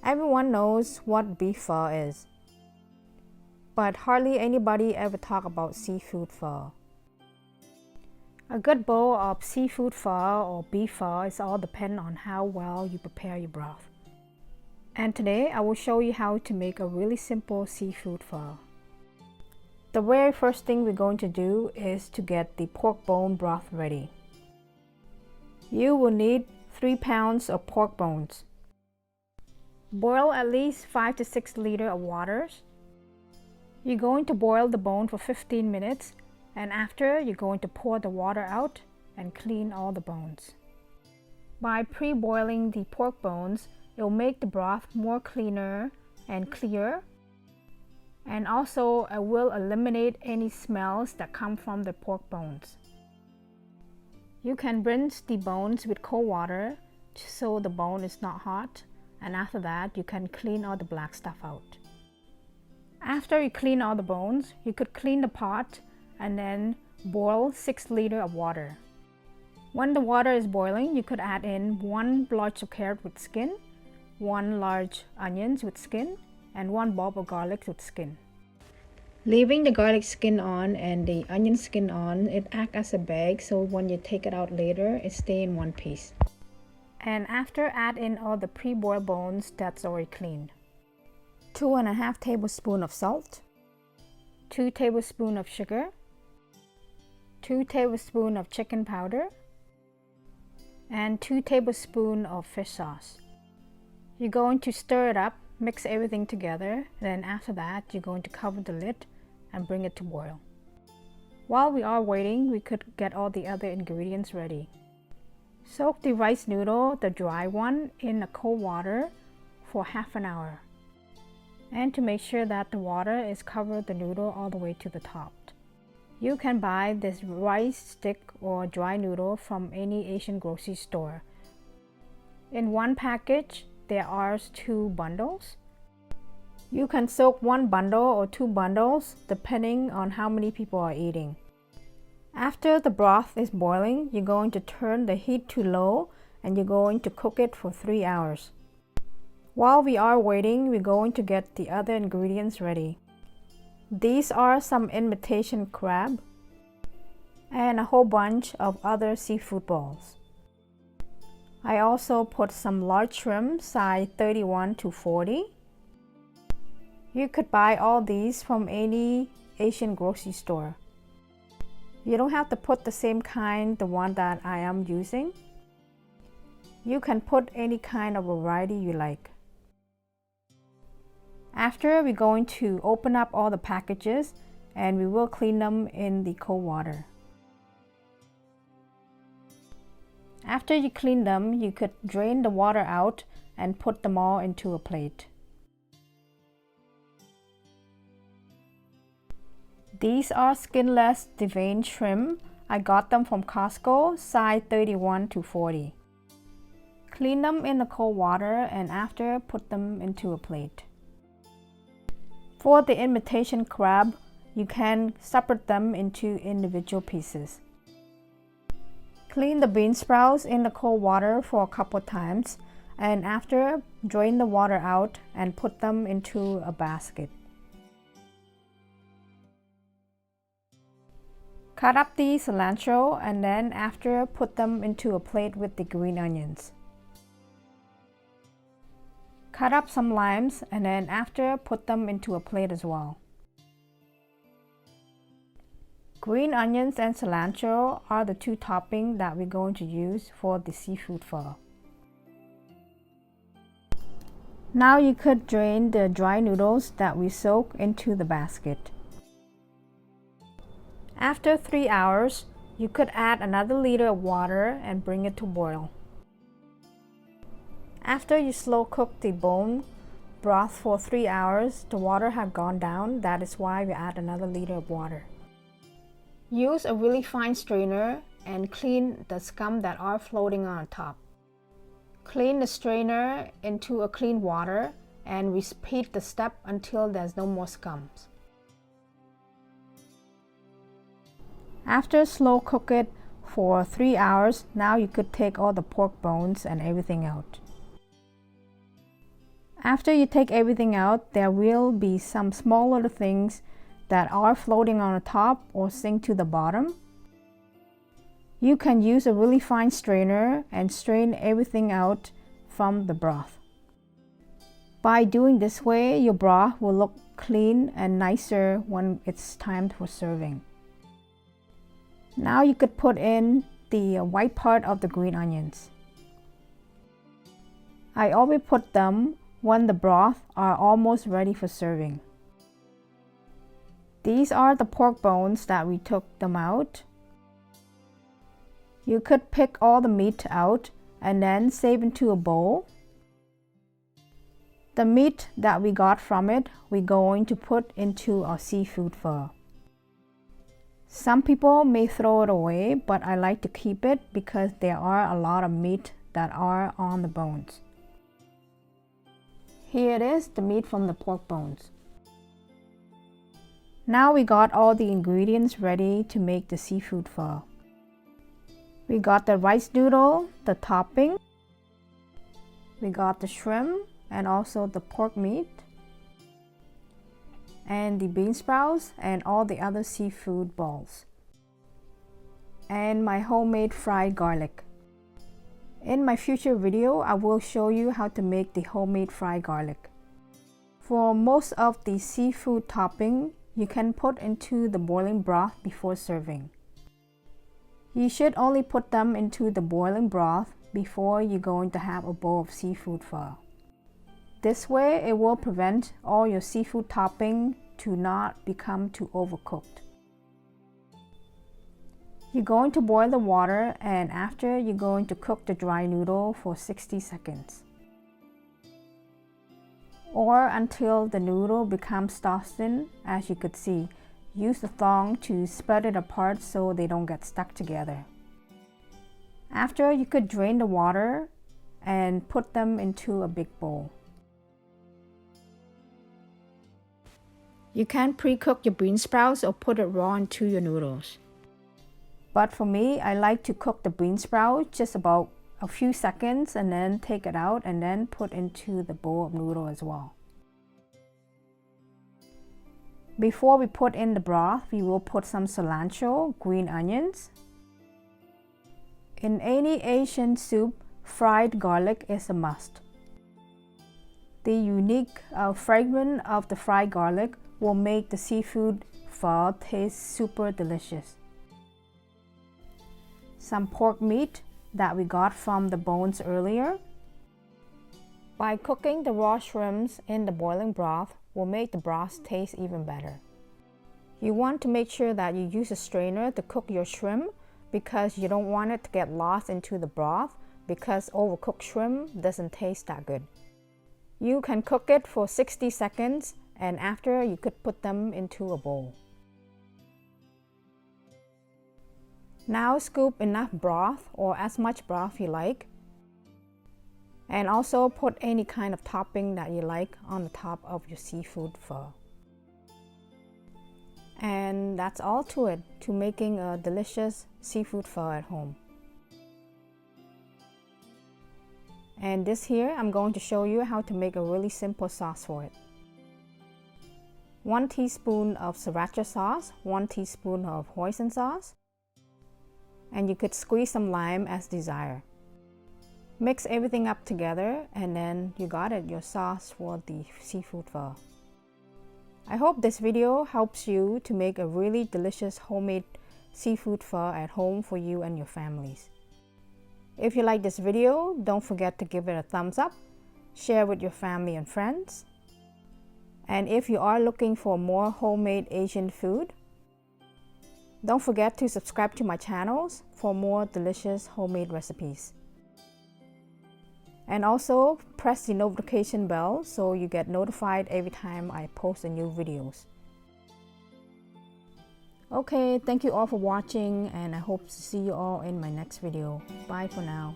Everyone knows what beef pho is, but hardly anybody ever talk about seafood pho. A good bowl of seafood pho or beef pho is all depend on how well you prepare your broth. And today I will show you how to make a really simple seafood pho. The very first thing we're going to do is to get the pork bone broth ready. You will need 3 pounds of pork bones. Boil at least 5 to 6 liters of water. You're going to boil the bone for 15 minutes, and after you're going to pour the water out and clean all the bones. By pre-boiling the pork bones, it will make the broth more cleaner and clear, and also it will eliminate any smells that come from the pork bones. You can rinse the bones with cold water so the bone is not hot, and after that you can clean all the black stuff out. After you clean all the bones, you could clean the pot and then boil 6 liters of water. When the water is boiling, you could add in 1 large carrot with skin, 1 large onions with skin, and 1 bulb of garlic with skin. Leaving the garlic skin on and the onion skin on, it acts as a bag, so when you take it out later, it stays in one piece. And after, add in all the pre-boiled bones that's already cleaned. 2.5 tablespoons of salt, 2 tablespoons of sugar, 2 tablespoons of chicken powder, and 2 tablespoons of fish sauce. You're going to stir it up, mix everything together, and then after that you're going to cover the lid and bring it to boil. While we are waiting, we could get all the other ingredients ready. Soak the rice noodle, the dry one, in the cold water for half an hour. And to make sure that the water is covered the noodle all the way to the top. You can buy this rice stick or dry noodle from any Asian grocery store. In one package, there are 2 bundles. You can soak 1 bundle or 2 bundles depending on how many people are eating. After the broth is boiling, you're going to turn the heat to low and you're going to cook it for 3 hours. While we are waiting, we're going to get the other ingredients ready. These are some imitation crab and a whole bunch of other seafood balls. I also put some large shrimp size 31 to 40. You could buy all these from any Asian grocery store. You don't have to put the same kind, the one that I am using. You can put any kind of variety you like. After, we're going to open up all the packages and we will clean them in the cold water. After you clean them, you could drain the water out and put them all into a plate. These are skinless deveined shrimp. I got them from Costco, size 31 to 40. Clean them in the cold water and after, put them into a plate. For the imitation crab, you can separate them into individual pieces. Clean the bean sprouts in the cold water for a couple times, and after, drain the water out and put them into a basket. Cut up the cilantro and then after, put them into a plate with the green onions. Cut up some limes and then after, put them into a plate as well. Green onions and cilantro are the 2 toppings that we're going to use for the seafood pho. Now you could drain the dry noodles that we soak into the basket. After 3 hours, you could add another liter of water and bring it to boil. After you slow cook the bone broth for 3 hours, the water has gone down. That is why we add another liter of water. Use a really fine strainer and clean the scum that are floating on top. Clean the strainer into a clean water and repeat the step until there's no more scums. After slow cook it for 3 hours, now you could take all the pork bones and everything out. After you take everything out, there will be some small little things that are floating on the top or sink to the bottom. You can use a really fine strainer and strain everything out from the broth. By doing this way, your broth will look clean and nicer when it's time for serving. Now you could put in the white part of the green onions. I always put them when the broth are almost ready for serving. These are the pork bones that we took them out. You could pick all the meat out and then save into a bowl. The meat that we got from it, we're going to put into our seafood pho. Some people may throw it away, but I like to keep it because there are a lot of meat that are on the bones. Here it is, the meat from the pork bones. Now we got all the ingredients ready to make the seafood pho. We got the rice noodle, the topping. We got the shrimp and also the pork meat. And the bean sprouts and all the other seafood balls. And my homemade fried garlic. In my future video, I will show you how to make the homemade fried garlic. For most of the seafood topping, you can put into the boiling broth before serving. You should only put them into the boiling broth before you're going to have a bowl of seafood pho. This way, it will prevent all your seafood topping to not become too overcooked. You're going to boil the water, and after you're going to cook the dry noodle for 60 seconds. Or until the noodle becomes softened. As you could see, use the thong to spread it apart so they don't get stuck together. After, you could drain the water and put them into a big bowl. You can pre-cook your bean sprouts or put it raw into your noodles. But for me, I like to cook the bean sprout just about a few seconds and then take it out and then put into the bowl of noodle as well. Before we put in the broth, we will put some cilantro, green onions. In any Asian soup, fried garlic is a must. The unique fragrance of the fried garlic will make the seafood pho taste super delicious. Some pork meat that we got from the bones earlier. By cooking the raw shrimps in the boiling broth will make the broth taste even better. You want to make sure that you use a strainer to cook your shrimp because you don't want it to get lost into the broth because overcooked shrimp doesn't taste that good. You can cook it for 60 seconds and after you could put them into a bowl. Now scoop enough broth or as much broth you like. And also put any kind of topping that you like on the top of your seafood pho. And that's all to it, to making a delicious seafood pho at home. And this here, I'm going to show you how to make a really simple sauce for it. 1 teaspoon of Sriracha sauce, 1 teaspoon of Hoisin sauce, and you could squeeze some lime as desired. Mix everything up together and then you got it, your sauce for the seafood pho. I hope this video helps you to make a really delicious homemade seafood pho at home for you and your families. If you like this video, don't forget to give it a thumbs up, share with your family and friends. And if you are looking for more homemade Asian food, don't forget to subscribe to my channels for more delicious homemade recipes. And also press the notification bell so you get notified every time I post a new videos. Okay, thank you all for watching and I hope to see you all in my next video. Bye for now.